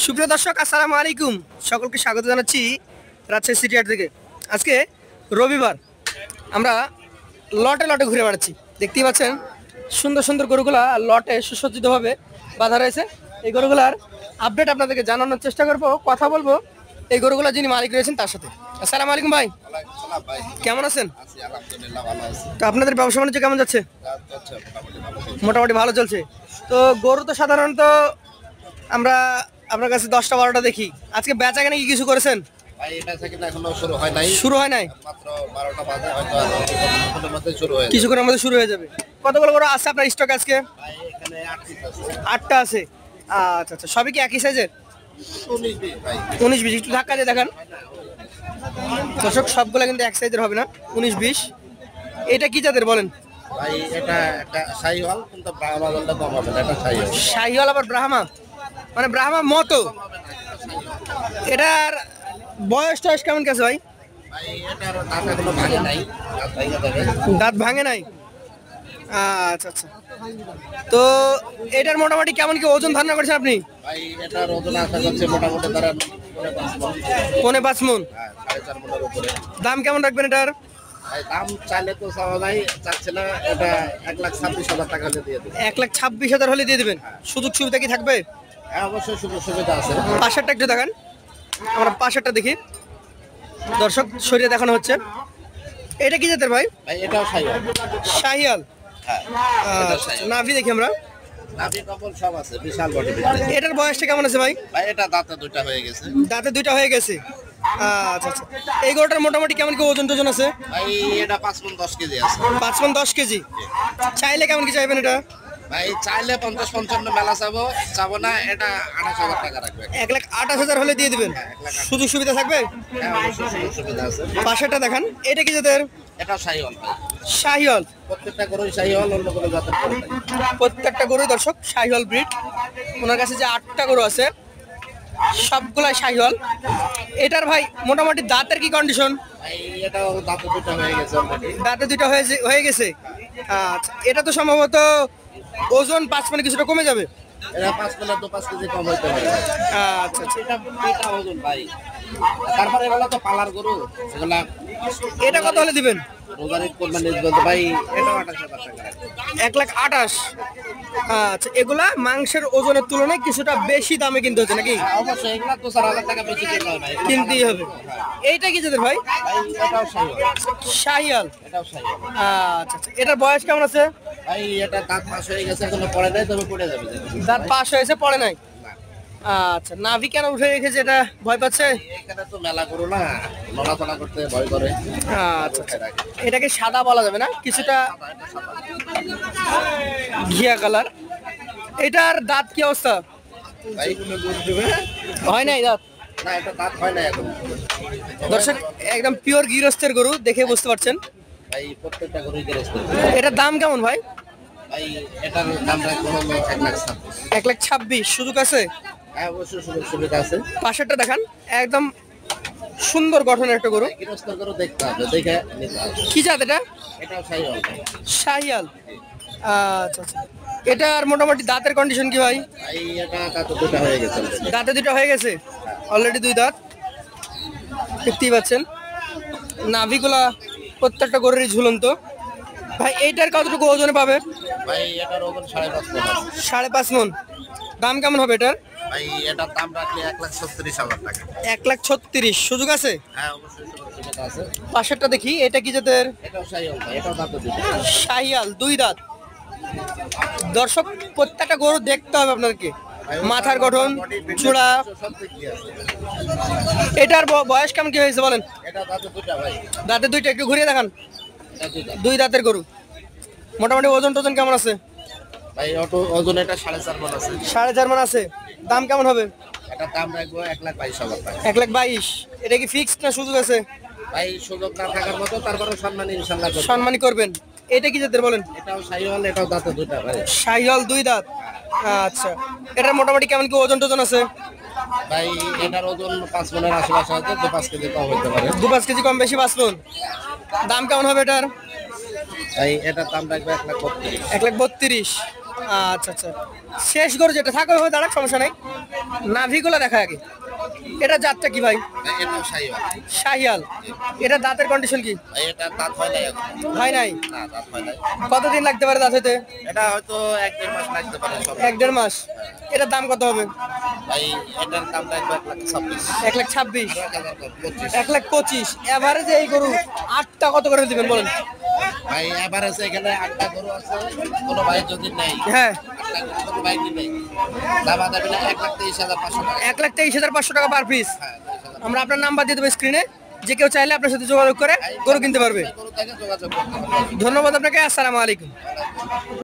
সুপ্রিয় দর্শক, আসসালামু আলাইকুম। সকলকে স্বাগত জানাচ্ছি রাজশাহী সিটি হাট থেকে। আজকে রবিবার, আমরা লটে লটে ঘুরে বেড়াচ্ছি। দেখতেই পাচ্ছেন সুন্দর সুন্দর গরুগুলা লটে সুসজ্জিতভাবে বাঁধা রয়েছে। এই গরুগুলার আপডেট আপনাদেরকে জানানোর চেষ্টা করব, কথা বলবো এই গরুগুলা যিনি মালিক রয়েছেন তার সাথে। আসসালামু আলাইকুম ভাই, কেমন আছেন? তো আপনাদের ব্যবসা বাণিজ্য কেমন যাচ্ছে? মোটামুটি ভালো চলছে। তো গরু তো সাধারণত আমরা আপনার কাছে 10টা 12টা দেখি, আজকে বেচা কেনা কি কিছু করেছেন? ভাই এটা থেকে এখনো শুরু হয় নাই। শুরু হয় নাই, মাত্র 12টা বাজে, হয়তো কিছুক্ষণের মধ্যে শুরু হয়ে যাবে। কিছুক্ষণের মধ্যে শুরু হয়ে যাবে। কতগুলো গরু আছে আপনার স্টক আজকে? ভাই এখানে 8 আছে। 8টা আছে। আচ্ছা আচ্ছা, সবই কি একই সাইজের? 19 ভাই। 19-20 একটু ধাক্কা দিয়ে দেখান দর্শক, সবগুলো কিন্তু এক সাইজের হবে না। 19-20। এটা কি জাতের বলেন? ভাই এটা একটা শাহিওয়াল, কিন্তু ব্রাহ্মা দলটা কম হবে না, এটা শাহিওয়াল। শাহিওয়াল আবার ব্রাহ্মা, মানে ব্রাহ্মা মতো। এটার বয়স টয়স কেমন গেছে ভাই? ভাই এটার দাঁত এখনো ভাঙে নাই, দাঁত ভাঙে যাবে। দাঁত ভাঙে নাই। আচ্ছা আচ্ছা, তো এটার মোটামুটি কেমন কি ওজন ধারণা করছেন আপনি? ভাই এটার ওজন আশা করছে মোটামুটি তারা 5.5 মণ। 4.5 মণের উপরে। দাম কেমন রাখবেন এটার? ভাই দাম চাইলে তো চাওয়া যায়, চাচ্ছে না। এটা 1,26,000 টাকা হলে দিয়ে দেবে। 1,26,000 হলে দিয়ে দেবেন। সুযোগ সুবিধা কি থাকবে? হ্যাঁ অবশ্যই সুযোগ সুবিধা আছে। পাশেরটা একটু দেখান, আমরা পাশেরটা দেখি দর্শক, সরিয়ে দেখানো হচ্ছে। এটা কি জাতের ভাই? ভাই এটাও শাহিওয়াল। শাহিয়াল। হ্যাঁ আচ্ছা, নাভি দেখি আমরা। নাভি কম্বল সব আছে, বিশাল বডি। এটার বয়সটা কেমন আছে ভাই? ভাই এটা দাঁতে দুইটা হয়ে গেছে। দাঁতে 2টা হয়ে গেছে। আচ্ছা আচ্ছা, এই গরুটার মোটামুটি কেমন কি ওজন টোজন আছে? ভাই এটা 5 মণ 10 কেজি আছে। 5 মণ 10 কেজি। চাইলে কেমন কি চাইবেন এটা? ভাই চাইলে 50-55 মেলা চাবো না, এটা 28,000 টাকা রাখবে। 1,28,000 হলে দিয়ে দিবেন। সুযোগ সুবিধা থাকবে? হ্যাঁ অবশ্যই সুযোগ সুবিধা আছে। পাশেরটা দেখান, এটা কি জাতের? এটা শাহিওয়াল ভাই। শাহিওয়াল। প্রত্যেকটা গরুই শাহিওয়াল, অন্য কোনো জাতের গরু নাই। প্রত্যেকটা গরু দর্শক শাহিওয়াল ব্রিড। ওনার কাছে যে 8টা গরু আছে সবগুলাই শাহিওয়াল। এটার ভাই মোটামুটি দাঁতের কি কন্ডিশন? ভাই এটাও দাঁতে দুটো হয়ে গেছে অলরেডি। দাঁতে 2টা হয়ে গেছে। আচ্ছা, এটা তো সম্ভবত ওজন 5 মানে কিছুটা কমে যাবে। এটা 5 মণ 2-5 কেজি কম হইতে পারে। আচ্ছা আচ্ছা, এটা ওজন ভাই। তারপরে এগুলা তো পালার গরু, এগুলা এটা কত হলে দিবেন? রোজারির কোরবানি বলতে ভাই এটাও 28,000 টাকা রাখবে। 1,28,000। আচ্ছা, এগুলা মাংসের ওজনের তুলনায় কিছুটা বেশি দামে কিনতে হচ্ছে নাকি? অবশ্যই এগুলা তো 4,000 টাকা বেশি কিনতে হবে ভাই। কিনতেই হবে। এইটা কি জাতের ভাই? ভাই এটাও শাহিওয়াল। শাহিয়াল। এটাও শাহিওয়াল। আচ্ছা আচ্ছা, এটার বয়স কেমন আছে? ভাই এটা দাঁত পাশ হয়ে গেছে, এখনো পড়ে নাই, তবে পড়ে যাবে। দাঁত পাশ হয়েছে, পড়ে নাই। আচ্ছা, নাভি কেন উঠে রেখেছে? এটা ভয় পাচ্ছে? এখানে তো মেলা করো না, নড়াচড়া করতে ভয় করে। আচ্ছা আচ্ছা, এটাকে সাদা বলা যাবে না, কিছুটা ঘিয়া কালার। এটার দাঁত কি অবস্থা? ভাই হয় নাই দাঁত না, এটা দাঁত হয় না এখন। দর্শক, একদম পিওর গৃহস্থের গরু, দেখে বুঝতে পারছেন। ভাই প্রত্যেকটা গরুই গেরস্ত। এটার দাম কেমন ভাই? ভাই এটার দাম রাখবো হলো 1,26,000। 1,26,000। সুযোগ আছে? হ্যাঁ অবশ্যই সুযোগ সুবিধা আছে। পাশেরটা দেখান, একদম সুন্দর গঠনের একটা গরু। গৃহস্থ গরু দেখতে হবে, দেখে নিতে হবে। কি জাত এটা? এটাও শাহিওয়াল ভাই। শাহিয়াল। আচ্ছা আচ্ছা, এটার মোটামুটি দাঁতের কন্ডিশন কি ভাই? ভাই এটা দাঁত দুটো হয়ে গেছে already। দাঁতে 2টা হয়ে গেছে অলরেডি, 2 দাঁত। দেখতেই পাচ্ছেন নাভিগুলা প্রত্যেকটা গরুরই ঝুলন্ত। ভাই এইটার কতটুকু ওজনে পাবে? ভাই এটার ওজন 5.5 মণ আছে। 5.5 মণ। দাম কেমন হবে এটার? ভাই এটার দাম রাখলে 1,36,000 টাকা। 1,36,000। সুযোগ আছে? হ্যাঁ অবশ্যই সুযোগ সুবিধা আছে। পাশেরটা দেখি, এটা কি জাতের? এটাও শাহিওয়াল ভাই, এটাও দাঁত দুটো। শাহিয়াল, 2 দাঁত। দর্শক, প্রত্যেকটা গরু দেখতে হবে আপনাদেরকে, মাথার গঠন, চূড়া। সব দিক দিয়ে আছে। এটার বয়স কেমন কি হয়েছে বলেন? এটা দাঁতে দুটো ভাই। দাঁতে 2টা, একটু ঘুরিয়ে দেখান। এটা দুটো। 2 দাঁতের গরু। মোটামুটি ওজন টোজন কেমন আছে? ভাই ওজন এটা 4.5 মণ আছে। 4.5 মণ আছে। দাম কেমন হবে? এটার দাম রাখবো 1,22,000 টাকা। 1,22,000। এটা কি ফিক্সড না সুযোগ আছে? ভাই সুযোগ না থাকার মতো, তারপরে সম্মান ইনশাল্লাহ করবো। সম্মানী করবেন। এটা কি জাতের বলেন? এটাও শাহিওয়াল, এটাও দাঁতে দুটো ভাই। শাহিয়াল, 2 দাঁত। আচ্ছা, এটার মোটামুটি কেমন কি ওজন টোজন আছে? ভাই এটার ওজন 5 মণের আশেপাশে আছে, 2-5 কেজি কম হতে পারে। 2-5 কেজি কম বেশি 5 মণ। দাম কেমন হবে এটার? ভাই এটার দাম রাখবে 1,32,000। 1,32,000। আচ্ছা আচ্ছা, শেষ গরু যেটা থাকবে হবে দাঁড়াক, সমস্যা নাই। নাভিগুলো দেখা আগে। এটা জাতটা কি ভাই? এটাও শাহিওয়াল। শাহিয়াল। এটা দাঁতের কন্ডিশন কি? এটা দাঁত হয় নাই এখন। হয় নাই। না, দাঁত হয় নাই। কতদিন লাগতে পারে দাঁত হতে? এটা হয়তো 1-1.5 মাস লাগতে পারে সব। 1-1.5 মাস। এটার দাম কত হবে? ভাই এটার দাম লাগবে 1,26,000। 1,26,000। 1,25,000। 1,25,000। এভারেজে এই গরু 8টা কত করে দিবেন বলেন? ভাই এভারেজে এখানে 8টা গরু আছে, কোনো ভাই যদি নেই, হ্যাঁ, 8টা গরু কোনো ভাই যদি নেই, দাম দাবি না 1,23,500 টাকা। 1,23,500 টাকা পার পিস। হ্যাঁ, 23,000। আমরা আপনার নাম্বার দিয়ে দেবো স্ক্রিনে, যে কেউ চাইলে আপনার সাথে যোগাযোগ করে গরু কিনতে পারবে। গরু থেকে যোগাযোগ করতে হবে। ধন্যবাদ আপনাকে, আসসালামু আলাইকুম।